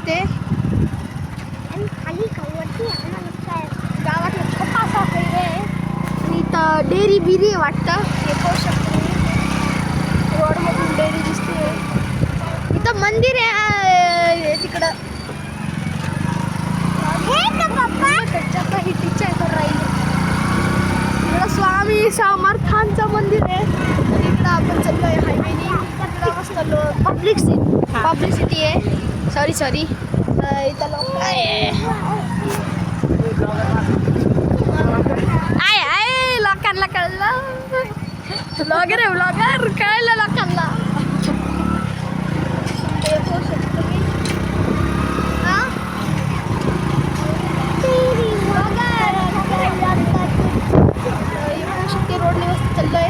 शकते. आणि खाली वरती गावातला छोटासा हायवे आहे आणि इथं डेअरी बिरी वाटतं. हे पाहू शकतो मी. रोडमधून डेअरी दिसते. इथं मंदिर आहे तिकडं. काही टीचर कर राहील. इकडं स्वामी समर्थांचं मंदिर आहे. इकडं आपण चाललोय हायवेनी. इकडं मस्त पब्लिसिटी आहे. सॉरी इथं लोक आहे लोकांना कळलं. ब्लॉगर कळलं लोकांना. हे होऊ शकतं मी. रोडने वस्तू चाललोय.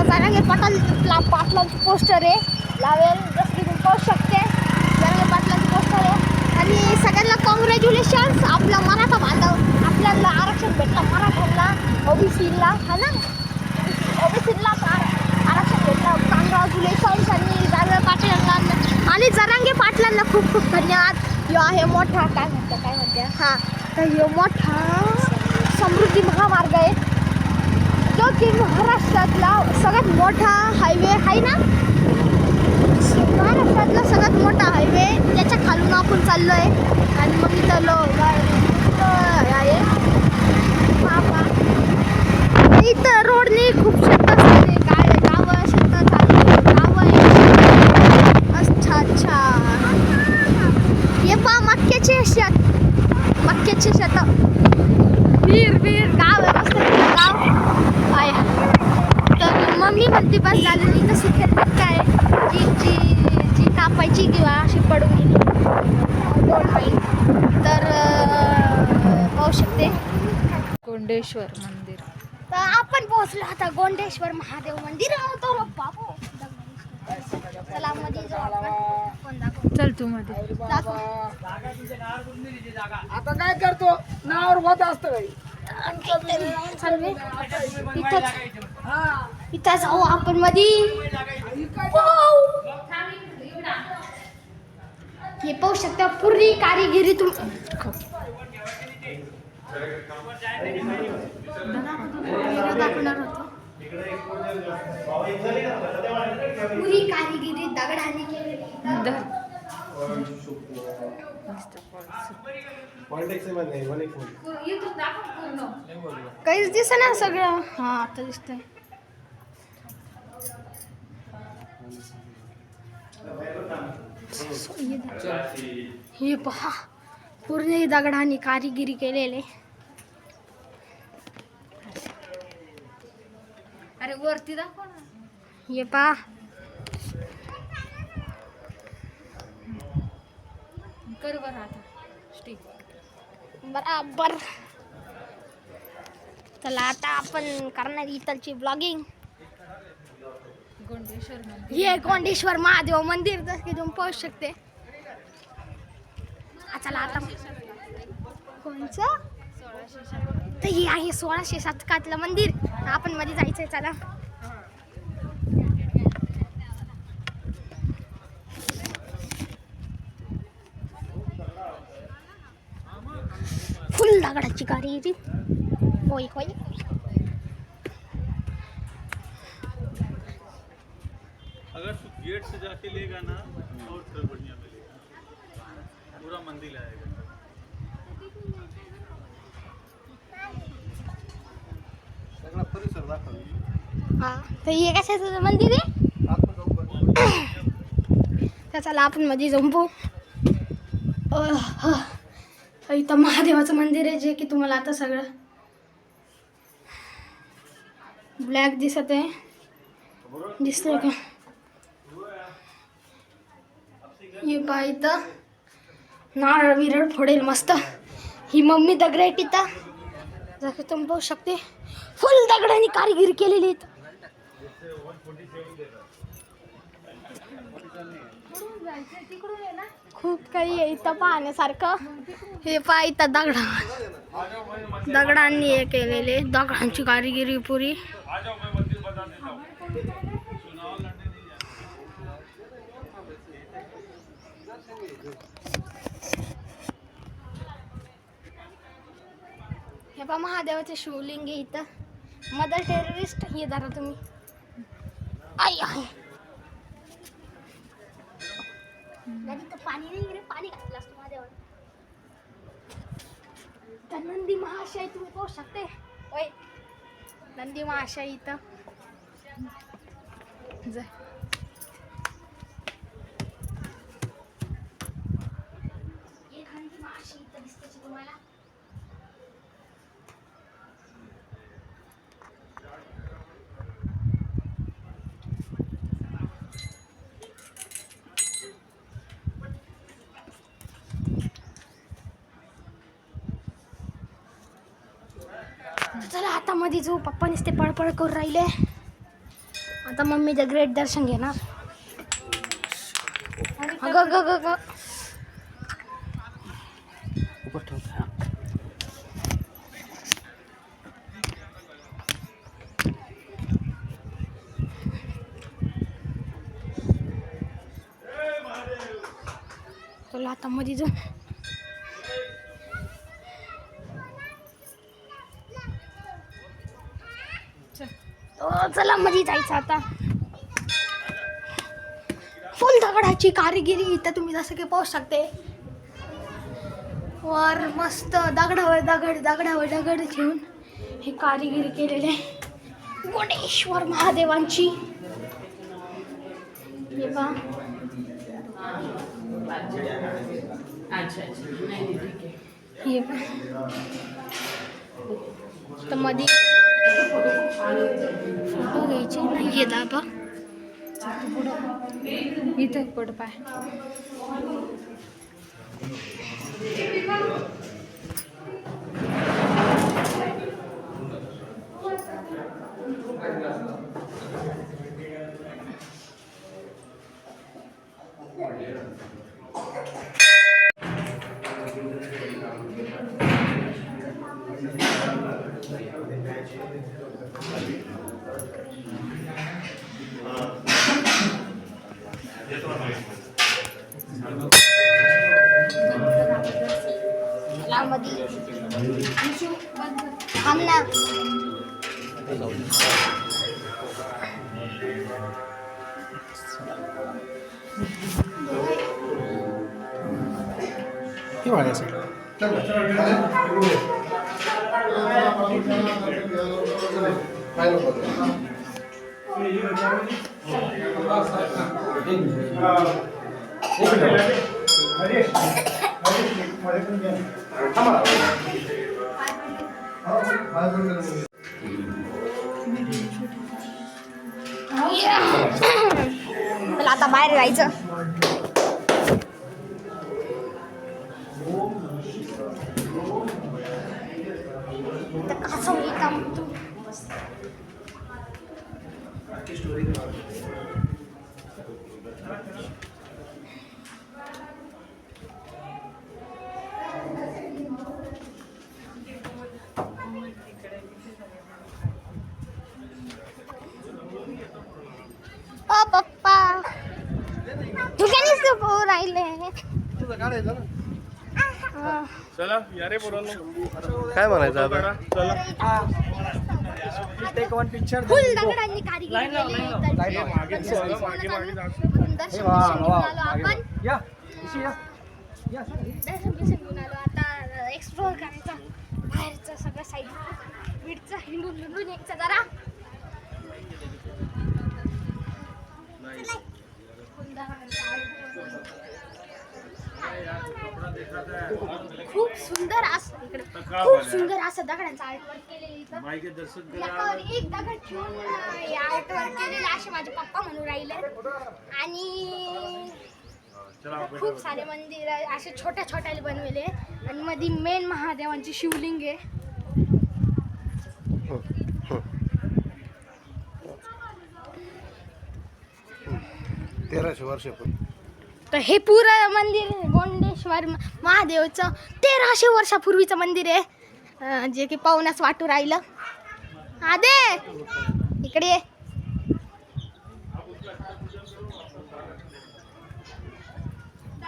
जरांगे पाटलांचं पोस्टर आहे लावेल. जसं की तुम्ही पाहू शकते जरांगे पाटलांचं पोस्टर आहे. आणि सगळ्यांना कॉंग्रॅच्युलेशन्स. आपला मराठा बांधव आपल्याला आरक्षण भेटलं. मराठ्यांना ओबीसीला हा ना ओबीसीला आरक्षण भेटलं. कॉंग्रॅच्युलेशन्स. आणि जरांगे पाटलांना आणि जरांगे पाटलांना खूप खूप धन्यवाद. यो आहे मोठा काय म्हणते हां तर यो मोठा समृद्धी महामार्ग आहे जो की महाराष्ट्रातला सगळ्यात मोठा हायवे आहे ना. महाराष्ट्रातला सगळ्यात मोठा हायवे त्याच्या खालून आपण चाललो आहे. आणि मग इथं आहे इथं रोडने खूप शेत असते. काय गावं शेतात गावं अच्छा हे पहा मक्याचे शेत वीर गाव आहे. मस्त गाव आहे. तर मम्मी म्हणते बस झालं इथं सुखेल काय जी कापायची किंवा अशी पडून गेली दोन माईल तर पाहू शकते. गोंडेश्वर मंदिर. तर आपण पोहोचलो आता गोंडेश्वर महादेव मंदिर. तो बाबू चला मध्ये जाऊ आपण. चल तू मध्ये आता काय करतो नावावर होत असतं इथं जाऊ आपण मध्ये. हे पाहू शकता पूर्ण कारिगिरी दाखवणार होतो. पुरी कारिगिरी दगडाने केलेली. काहीच दिसत ना सगळं. हा आता दिसतंय. हे पहा पूर्ण दगडाने कारिगिरी केलेले. अरे वरती दाखव ना. हे पहा कर बरं आता स्टिक बराबर. चला आता आपण करणार इथलची ब्लॉगिंग. गोंडेश्वर मंदिर. हे गोंडेश्वर महादेव मंदिर जसं की तुम्ही पाहू शकते. चला आता कोणचं तर हे आहे 1600 शतकातलं मंदिर. आपण मध्ये जायचंय. चला फुल दगडाची कारिगिरी. होय अगर तू गेट से जाके लेगा ना और फिर बढ़िया मिलेगा. पूरा मंदिर आएगा. सगळा परिसर दाखव. हा तर हे कशाचं मंदिर आहे. तर चला आपण मध्ये जाऊन पाहू. इथं महादेवाचं मंदिर आहे जे की तुम्हाला आता सगळं ब्लॅक दिसत आहे. दिसतंय का. हे पहा इथं नारळ विरळ फोडेल मस्त. ही मम्मी दगड आहे तिथं जसं तुम्ही पाहू शकते. फुल दगडाने कारिगिरी केलेली आहेत. खूप काही आहे इथं पाहण्यासारखं. हे पहा इथं दगडांनी हे केलेले. दगडांची कारिगिरी पुरी. हे पहा महादेवाचे शिवलिंग आहे इथं. मदर टेररिस्ट हे धरा तुम्ही. आई आहे नदीत पाणी नाही रे, पाणी घातलं असतं महादेवाने. तर नंदी महाशय तुम्ही पाहू शकते. होय नंदी महाशय इथं जा एक नंदी महाशय इथं दिसते तुम्हाला. चला आता मध्ये जाऊ. पप्पा नुसते पळपळ करून राहिले. आता मम्मीचं ग्रेट दर्शन घेणार. ग ग ग ग चला आता मध्ये जाऊ. चला मध्ये जायचं आता. फुल दगडाची कारिगिरी इथं तुम्ही जसं की पाहू शकते. वर मस्त दगडावर दगड ठेवून ही कारिगिरी केलेली आहे गोडेश्वर महादेवांची. हे पहा हे पहा तर मध्ये फोटो घ्यायचे नाही दाबा. इथं पड पाय. थांब ना. मला आता बाहेर जायचं. कसं काम तू पप्पा ठिकाणीच पोर राहिले. चला या रे पोरांनो. काय म्हणायचं आता? चला फुल दगडांनी कारिगिरी केलेली आहे. दर्शन घेऊन आलो आता. एक्सप्लोर करायचा बाहेरचं सगळं साईड बीडचं हिंडून यायचं जरा. खूप सुंदर असं इकडे खूप सुंदर असं दगडांचं आर्टवर्क केलेलं इथं. एकावर एक दगड ठेवून आर्टवर्क केलेलं असे माझे पप्पा म्हणून राहिले. आणि खूप सारे मंदिर असे छोट्या छोट्याले बनवले. आणि मध्ये मेन महादेवांची शिवलिंग आहे. 1300 वर्ष. तर हे पुरं मंदिर गोंडेश्वर महादेवचं 1300 वर्षापूर्वीचं मंदिर आहे. जे की पाहुण्यास वाटू राहिलं. आदे इकडे ये.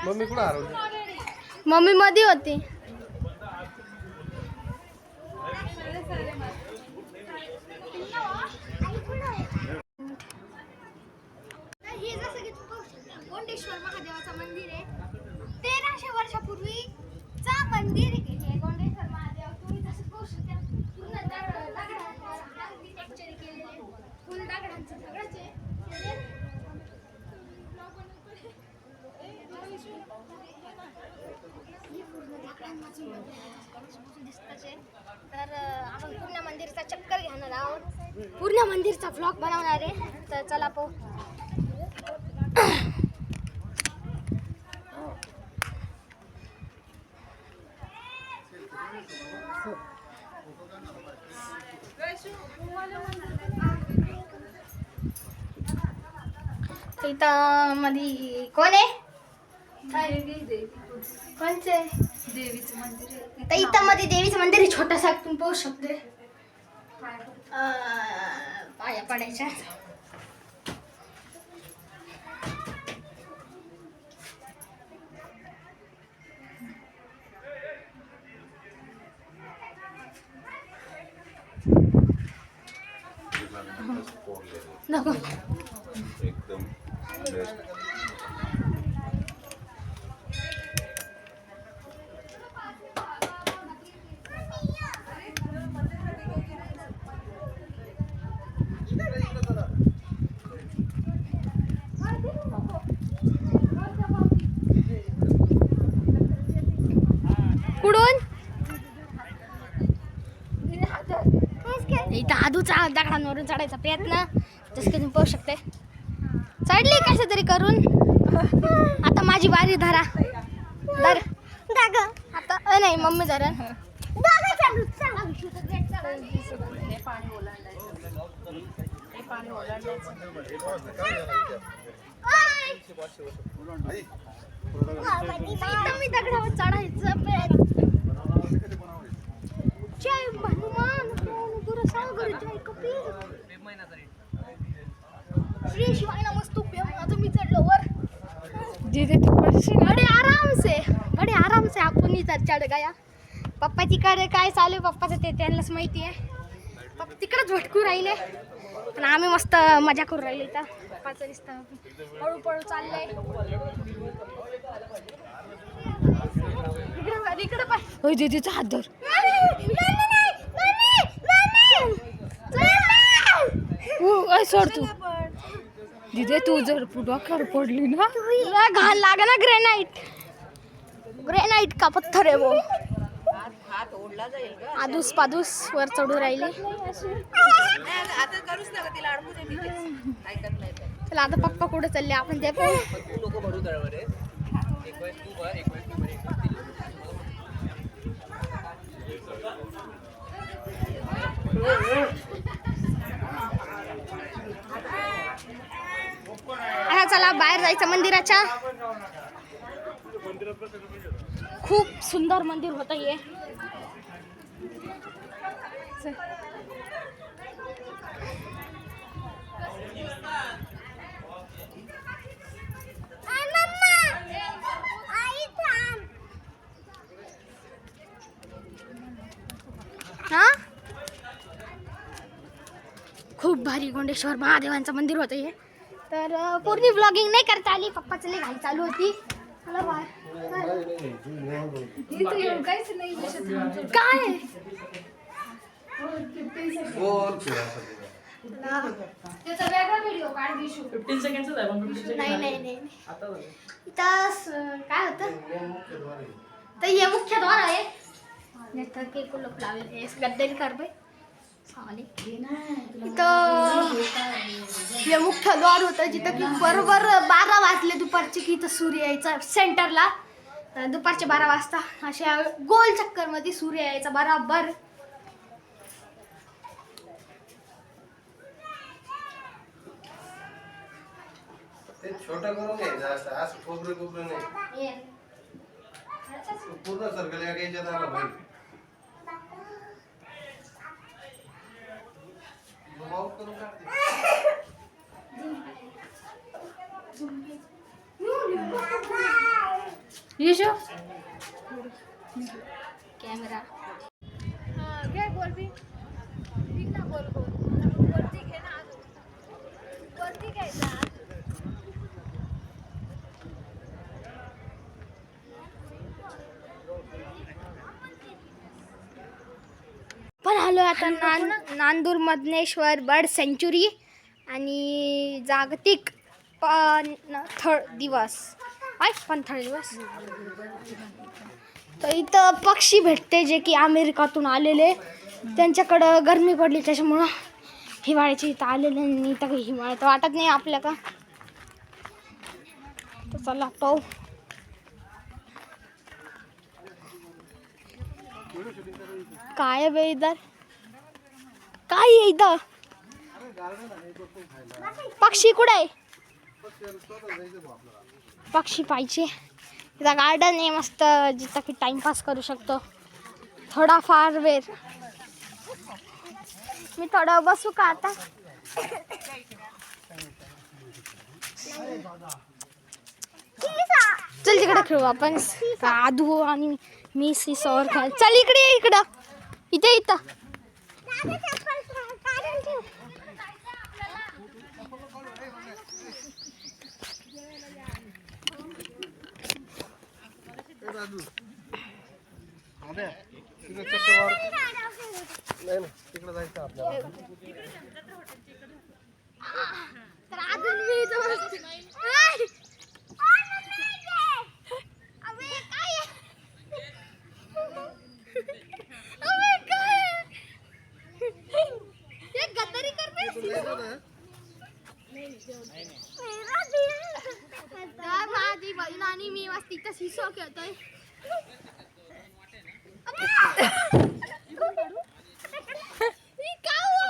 मम्मी कुठं हरवली? मम्मी मध्ये होती. गोंडेश्वर महादेवाचं मंदिर आहे. 1300 वर्षापूर्वीचा मंदिर आहे हे गोंडेश्वर महादेव. तुम्ही जसं पाहू शकता पूर्ण दगडांचं आर्किटेक्चर केलेलं आहे. फुल दगडांचं सगळंच आहे. तर आपण पूर्ण मंदिरचा चक्कर घेणार आहोत. पूर्ण मंदिरचा व्लॉग बनवणार आहे. तर चला पाहू. इथं मध्ये कोण आहे? कोणचे? देवीचं मंदिर आहे. तर इथं मध्ये देवीचं मंदिर आहे छोटासा. तुम्ही पाहू शकते. पाया पडायच्या. नको. एकदम बेस्ट. कुठून? इथं आधूचा दगडांवरून चढायचा प्रयत्न जसं की तुम्ही पाहू शकते. चढली कसं तरी करून. आता माझी बारी. धरा धर दाग. आता नाही मम्मी धरा. मी दगडावर चढायचं जय हनुमान दुरसागर जय कपीर श्री शिवाय नमस्तुभ्यम. आता मी चढलो वर. जिथे तू पडशील ना, बड़े आराम से आपण इथं चढ गया. पप्पा तिकडे काय चालू आहे पप्पाचं ते त्यांनाच माहिती आहे. पप्पा तिकडेच भटकू राहिले पण आम्ही मस्त मजा करू राहिलो इथं. पप्पाचं दिसतं पळू चाललंय. इकडे पाय. होय दीदीचा हात धर. सोड तू दिदे. तू जर डोक्यावर पडली ना घाल लागा ना. ग्रेनाइट का पत्थर आहे वो. आदूस पादूस वर चढू राहिली. चला आता पप्पा कुठे चालले आपण ते पण. आता चला बाहेर जायचं मंदिराच्या. खूप सुंदर मंदिर होतं हे. हा खूप भारी गोंडेश्वर महादेवांचं मंदिर होतं हे. तर पूर्ण व्लॉगिंग नाही करता आली. पप्पाची लई घाई चालू होती. मला काहीच नाही काय त्याचा वेगळा व्हिडिओ काढ दिसू. 15 सेकंड्स आहे पण नाही इथं काय होतं तर हे मुख्य द्वार आहे. नाहीतर के कुलप लावले गद्दारी करबे. इथं हे मुख्य द्वार होतं जिथं की बरोबर 12 वाजले दुपारचे की इथं सूर्य यायचा सेंटरला. दुपारचे 12 वाजता अशा गोल चक्कर मध्ये सूर्य यायचा बराबर. छोटं करून घ्यायचं असं खोबरं नाही. पूर्ण सर्कल या घ्यायच्यात आला पाहिजे. करून काढते. यशो कॅमेरा घे गोल बी ना गोल गोल वरती घे ना. वरती घ्यायचा. आपण आलो आता नांदूर मधनेश्वर बर्ड सेंच्युरी आणि जागतिक पनथळ दिवस. पनथळ दिवस. तर इथं पक्षी भेटते जे की अमेरिकातून आलेले, त्यांच्याकडं गरमी पडली त्याच्यामुळं हिवाळ्याच्या इथं आलेले आणि इथं काही हिवाळ्यात वाटत नाही आपल्या का. तर चला पाहू. काय आहे बे इधर, काय आहे इथं, पक्षी कुठे आहे, पक्षी पाहिजे. इथं गार्डन आहे मस्त जिथं की टाइमपास करू शकतो थोडाफार वेळ. मी थोडं बसू का आता. चल तिकडे खेळू आपण. आधू आणि मी सीसॉवर खेळ. चल इकडे इकडं इथे इथं. तिकडे जायचं आपल्याला. तर अजून मी इथं बसते. माझी बहीण आणि मी मस्त इथं शिसो खेळतोय.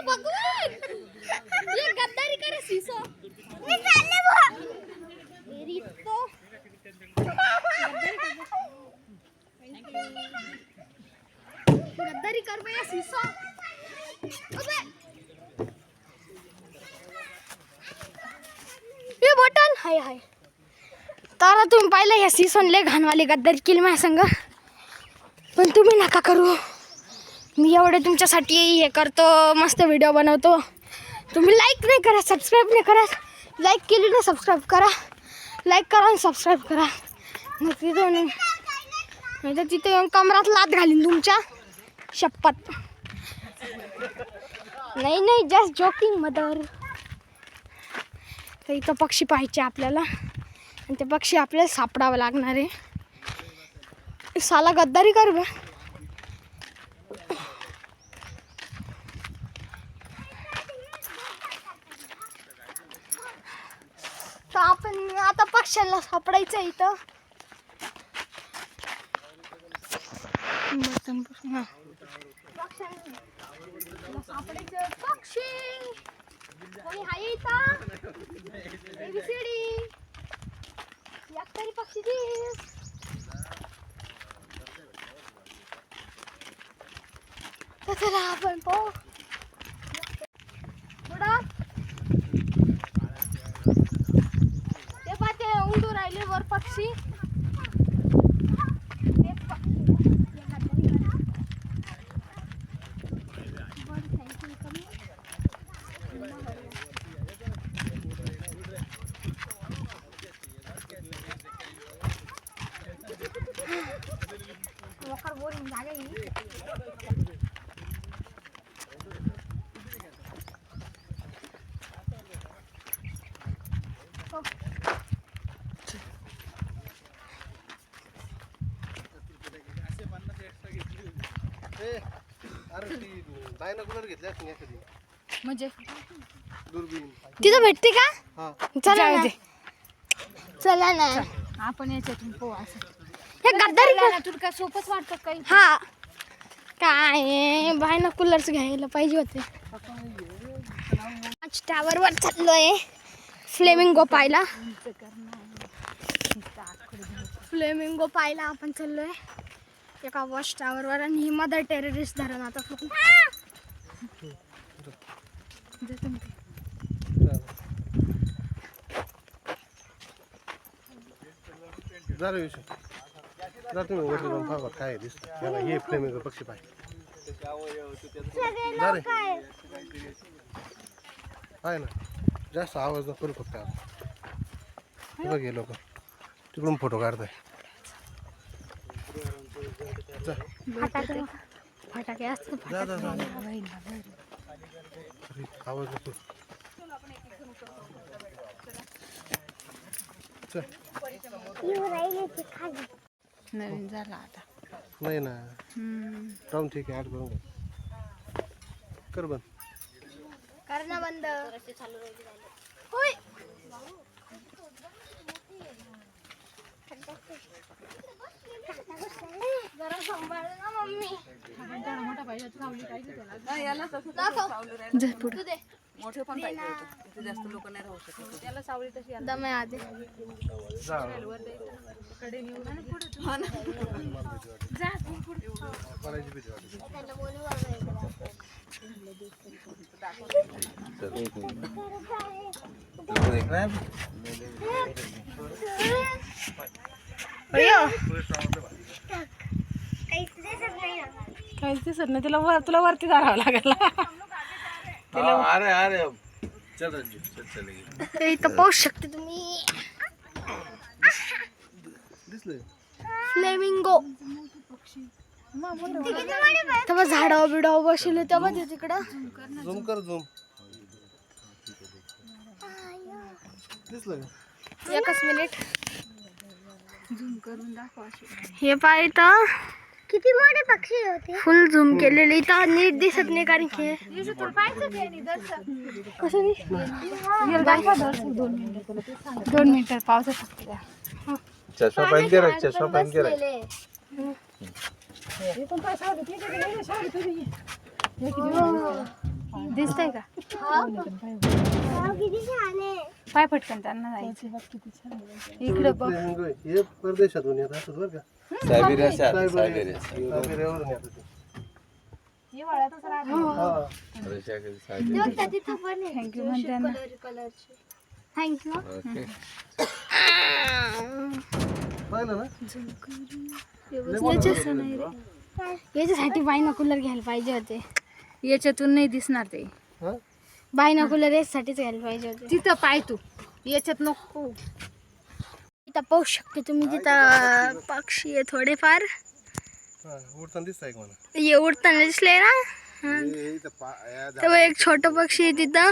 भगवान ये गद्दारी करे शिसो. गद्दारी कर भैया शिसो. हे बटन हाय हाय. तर तुम्ही पाहिलं या सीझनले घाणवाले गद्दारी केली माझ्या संग, पण तुम्ही नका करू. मी एवढे तुमच्यासाठी हे करतो, मस्त व्हिडिओ बनवतो. तुम्ही लाईक नाही करा, सबस्क्राईब नाही करा. लाईक केली ना सबस्क्राईब करा, लाईक करा आणि सबस्क्राईब करा. मग तिथं नाही तर तिथे येऊन कमरात लात घालीन तुमच्या, शपथ. नाही नाही जस्ट जोकिंग मदर. तर इथं पक्षी पाहायचे आपल्याला आणि ते पक्षी आपल्याला सापडावं लागणार आहे. साला गद्दारी कर बा. तर आपण आता पक्ष्यांना सापडायचं इथं. सापडायचं पक्षी कोणी हाय इथं. ABCD एक तरी पक्षी दिस. तर चला आपण पाहू. पुढं ते पाहते उडू राहिले वर पक्षी. बोरिंग जागा ही. अरे ती बायनॉक्युलर घेतल्या असतील एखादी म्हणजे दुर्बीण. तिथं भेटते का. हा चला जाऊ ना दे. चला ना. आपण याच्यातून पोहू असं. हे गद्दारी कर. तुला काय सोपंच वाटतं काही. हा काय बायना कूलर्स घ्यायला पाहिजे होते. टावरवर चाललोय फ्लेमिंगो पाहायला. फ्लेमिंगो पाहायला आपण चाललोय एका वॉच टावरवर. आणि ही मदर टेररिस्ट धरण आता जा रे विषय. जा तुम्ही वरती जाऊन पाहा काय दिसतं. हे फ्लेमिंगो पक्षी पाहिजे. जा रे आहे ना. जास्त आवाज नको करू फक्त. बघ हे लोक तिकडून फोटो काढताय. फटाके असतात जा जा जा फटाके अरे, आवाज येतो चल. येऊ राहिले ते खाली. नवीन झाला आता. नाही ना राहून ठीक आहे ॲड करून घे कर बंद कर ना बंद होय जरा सांभाळ ना मम्मी जा पुढं. तू दे मोठे पण पाहिजे होते. इथे जास्त लोक नाही राहू शकत. त्याला सावली तशी दमे आधे जा पडायची भीती वाटते काहीच दिसत नाही तुला वरती जावं लागेल. अरे अरे चल रंजू चल चलेगी ते इथं पाहू शकते तुम्ही दिसलंय फ्लेमिंगो तेव्हा झाडावर बिडावर बसले तेव्हा ते तिकडं झूम कर झूम दिसलं का एकच मिनिट झूम करून दाखव अशी. हे पाय इथं किती मोठे पक्षी होते. फुल झूम केलेले इथं नीट दिसत नाही कारण की कसं नाही? दाखव दर्शक 2 मिनिटं. 2 मिनिटं पावसात फक्त द्या. चष्मा पहन के रख चष्मा पहन के रख दिसतंय का? वाव, किती छान आहे. पाय पटकन त्यांना जायचं. इकडे बघ. हे परदेशातून येत असत बरं का सायबेरिया से आते सायबेरिया सायबेरिया सायबेरियावरून येत ते हा रशिया के सायबेरिया तिथं पण थँक्यू म्हणते ना. थँक्यू ओके पाहिलं ना याच्यासाठी बायनॉक्युलर घ्यायला पाहिजे होते याच्यातून नाही दिसणार ते. हा बायनॉक्युलर याच्यासाठीच घ्यायला पाहिजे होते तिथं पाय तू याच्यात नको. इथं पाहू शकते तुम्ही तिथं पक्षी आहे थोडेफार हा उडताना दिसतंय का मला हे उडताना दिसले ना तेव्हा एक छोट पक्षी आहे तिथं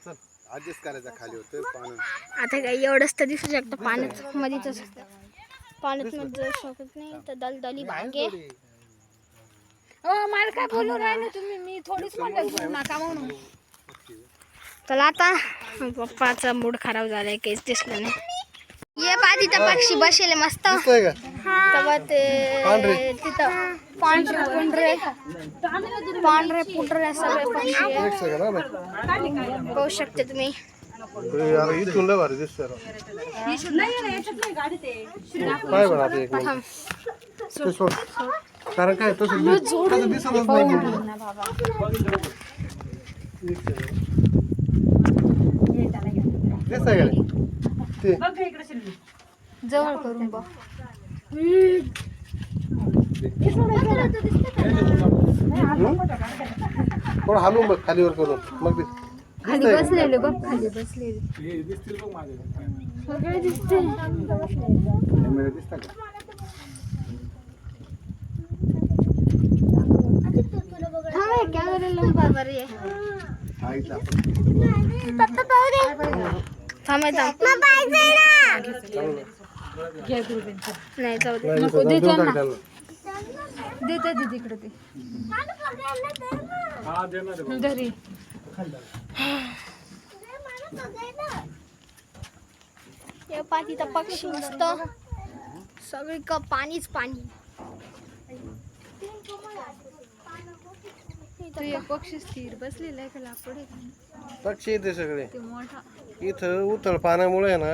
चल ऍडजस्ट करायचा खाली होतं पाणी आता काही एवढंच तर दिसू शकतं पाण्यात मध्येच पाण्यात मध्ये जाऊ शकत नाही तर दलदली भागे मला काय बोलू राहिले तुम्ही? मी थोडीच म्हणलं घेऊ नका म्हणून. चला आता पप्पाचा मूड खराब झालाय काहीच दिसलं नाही ये पाठी त्या पक्षी बसेल मस्त दिसतंय का तेव्हा ते पांढरे. तिथं पांढरे पुंडरे सगळे पक्षी आहे. एक सेकंड हा बाई. पाहू शकते तुम्ही अरे इथून लय भारी दिसतंय राव. काय बरं आता एक मिनिट ते सोड कारण काय तसं दिसतच नाही एक second. दिसतंय का नाही? ते जवळ करून बघ. थोडं हलवून बघ खालीवर करून मग दिस खाली बसलेले बघ खाली बसलेले सगळे दिसते. कॅमेरा लंबा बरी आहे थांब घे गुरुबेन. नाही जाऊ दे नको दे देऊन त्यांना. टाक त्यांना. देते तिकडे ते घरी. हे पाठी तर पक्षी मस्त सगळी पाणीच पाणी तो एक पक्षी स्थिर बसलेला आहे का लाकूड आहे का? पक्षी येते सगळे ते मोठा. इथं उथळ पाण्यामुळे आहे ना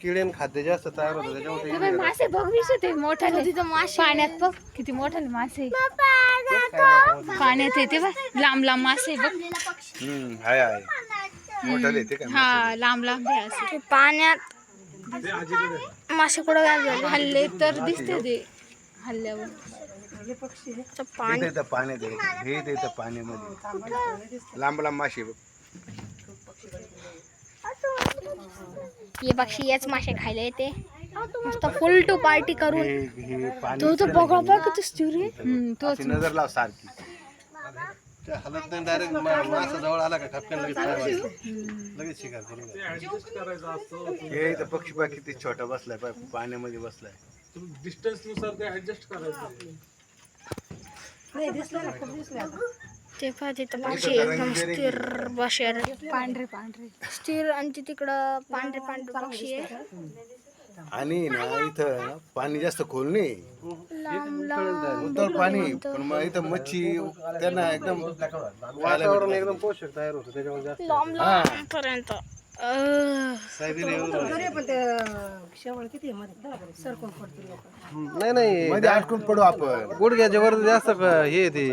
किडे आणि खाद्य जास्त तयार होतं त्याच्यामुळे ते बाई मासे बघ विषय ते मोठाले तिथं मासे पाण्यात बघ किती मोठाले मासे. पाण्यात येते बघ लांब लांब मासे बघ. हाय हाय मोठाले ते काय हा लांब लांब आहे असे. पाण्यात मासे कुठं काय झाले हल्ले तर दिसते ते हल्ल्यावर. पाणी इथे पाण्यात हे इथे पाण्यामध्ये लांब लांब मासे बघ. हे पक्षी याच मासे खायला येते मस्त फुल टू पार्टी करून तो तर बघा बघ किती स्टोरी तोच नजर लाव सारखी त्या हलत नाही डायरेक्ट मासा जवळ आला का खपक्यान लगेच पाय वाजला. लगेच शिकार करून हे इथं पक्षी पाय किती छोटा बसलाय पाय पाण्यामध्ये बसलाय. तुम्ही डिस्टन्स नुसार ते ऍडजस्ट करायचं. ते पहा तिथं पक्षी एकदम स्थिर बसेल पांढरे पांढरे स्थिर आणि तिकडं पांढरे पांढरे पक्षी आहे आणि ना इथं पाणी जास्त खोल नाही लांब लांब उतार पाणी पण मग इथं मच्छी त्यांना एकदम वातावरण एकदम पोषक तयार होतं त्याच्यामुळे जास्त लांब लांब पर्यंत नाही नाही मध्ये अडकून पडू आपण गुडघ्याच्या वर जास्त हे ते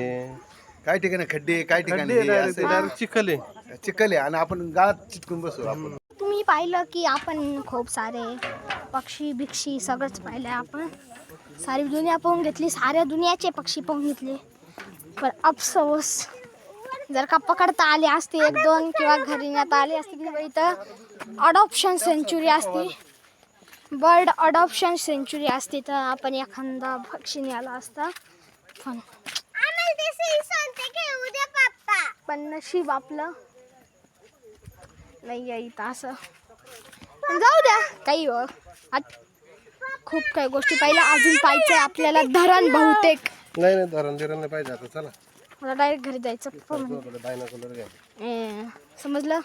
काही ठिकाणी खड्डे काही ठिकाणी चिखल आहे आणि आपण गाळात चिटकून बसू आपण. तुम्ही पाहिलं की आपण खूप सारे पक्षी बिक्षी सगळंच पाहिलं आपण सारी दुनिया पाहून घेतली साऱ्या दुनियाचे पक्षी पाहून घेतले पण अफसोस जर का पकडता आले असते एक दोन किंवा घरी नेता आले असते किंवा इथं अडॉप्शन सेंचुरी असते बर्ड अडॉप्शन सेंचुरी असते तर आपण एखादा पक्षी नेला असता पण नशीब आपलं नाही आहे इथं असं पण जाऊ द्या काही हो खूप काही गोष्टी पाहिल्या अजून पाहिजे आपल्याला धरण बहुतेक नाही नाही धरण धरण नाही पाहिजे आता चला मला डायरेक्ट घरी जायचं बायनोकुलर घ्या. समजलं